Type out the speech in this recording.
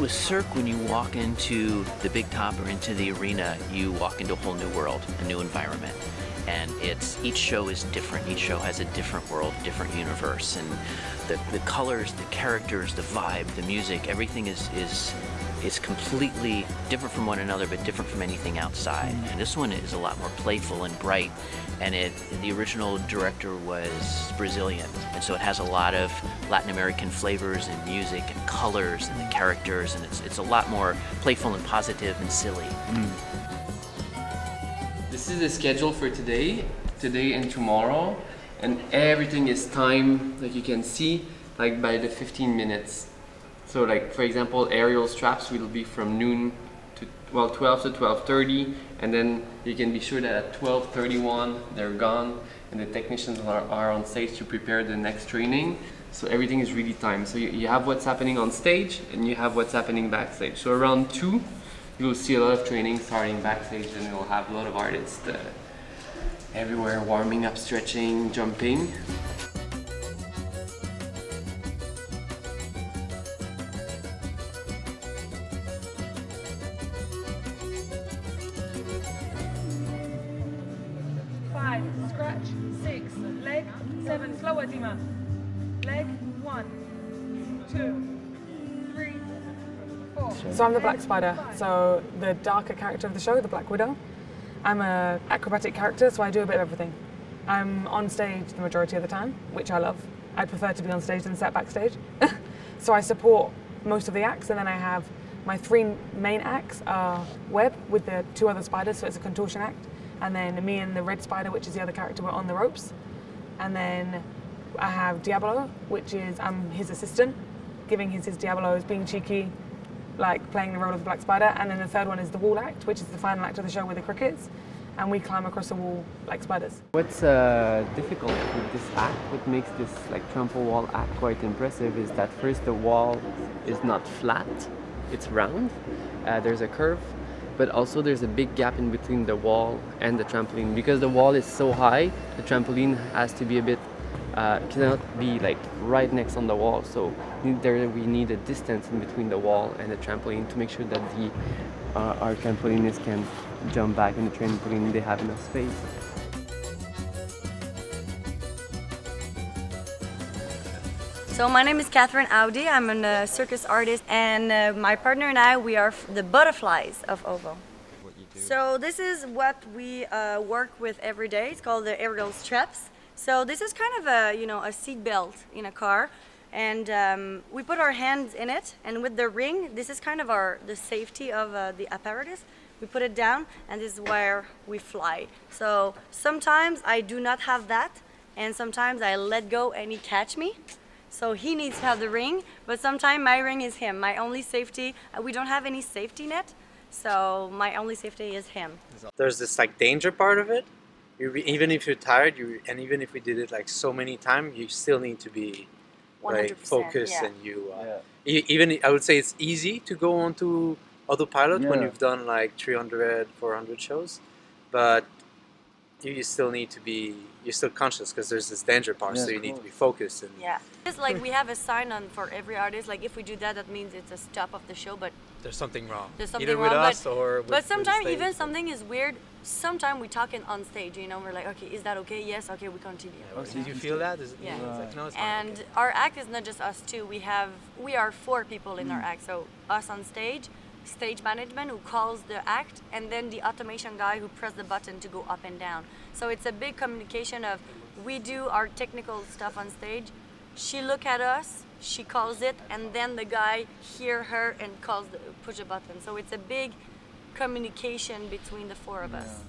With Cirque, when you walk into the big top or into the arena, you walk into a whole new world, a new environment. And each show is different. Each show has a different world, different universe. And the colors, the characters, the vibe, the music, everything is completely different from one another, but different from anything outside. And this one is a lot more playful and bright. And the original director was Brazilian, and so it has a lot of Latin American flavors and music and colors and the characters, and it's a lot more playful and positive and silly. This is the schedule for today and tomorrow, and everything is timed, like you can see, like by the 15 minutes. So like, for example, aerial straps will be from noon to 12 to 12:30, and then you can be sure that at 12:31 they're gone, and the technicians are on stage to prepare the next training. So everything is really timed. So you have what's happening on stage, and you have what's happening backstage. So around 2, you'll see a lot of training starting backstage, and you'll have a lot of artists everywhere warming up, stretching, jumping. Scratch, 6, leg, 7, slower Dima. Leg, 1, 2, 3, 4. So I'm the Black Spider, so the darker character of the show, the Black Widow. I'm an acrobatic character, so I do a bit of everything. I'm on stage the majority of the time, which I love. I'd prefer to be on stage than sat backstage. So I support most of the acts, and then I have my 3 main acts are Web with the 2 other spiders, so it's a contortion act. And then me and the Red Spider, which is the other character, we're on the ropes. And then I have Diablo, which is I'm his assistant, giving his Diablos, being cheeky, like playing the role of the Black Spider. And then the third one is the Wall Act, which is the final act of the show with the crickets. And we climb across the wall like spiders. What's difficult with this act, what makes this like trample wall act quite impressive, is that first the wall is not flat, it's round. There's a curve. But also there's a big gap in between the wall and the trampoline. Because the wall is so high, the trampoline has to be a bit, cannot be like right next on the wall. So we need a distance in between the wall and the trampoline to make sure that our trampolinists can jump back in the trampoline, they have enough space. So my name is Catherine Audi. I'm a circus artist, and my partner and I, we are the butterflies of OVO. So this is what we work with every day. It's called the aerial straps. So this is kind of a seat belt in a car, and we put our hands in it, and with the ring, this is kind of the safety of the apparatus. We put it down, and this is where we fly. So sometimes I do not have that, and sometimes I let go and he catch me. So he needs to have the ring, but sometimes my ring is him. My only safety, we don't have any safety net, so my only safety is him. There's this like danger part of it. Even if you're tired, and even if we did it like so many times, you still need to be like focused, yeah. And even I would say it's easy to go on to autopilot when you've done like 300, 400 shows, but you still need to be, you're still conscious because there's this danger part, so you need to be focused. And it's like we have a sign on for every artist, like if we do that, that means it's a stop of the show, but there's something wrong. There's something either wrong, with us or with but sometimes with the even something is weird. Sometimes we talk on stage, we're like, okay, is that okay? Yes, okay, we continue. Did you feel that? Is it, yeah. It's like, no, it's fine, and okay. Our act is not just us two. We are 4 people in our act. So us on stage, stage management who calls the act, and then the automation guy who presses the button to go up and down. So it's a big communication of, we do our technical stuff on stage, she look at us, she calls it, and then the guy hear her and push a button. So it's a big communication between the 4 of us.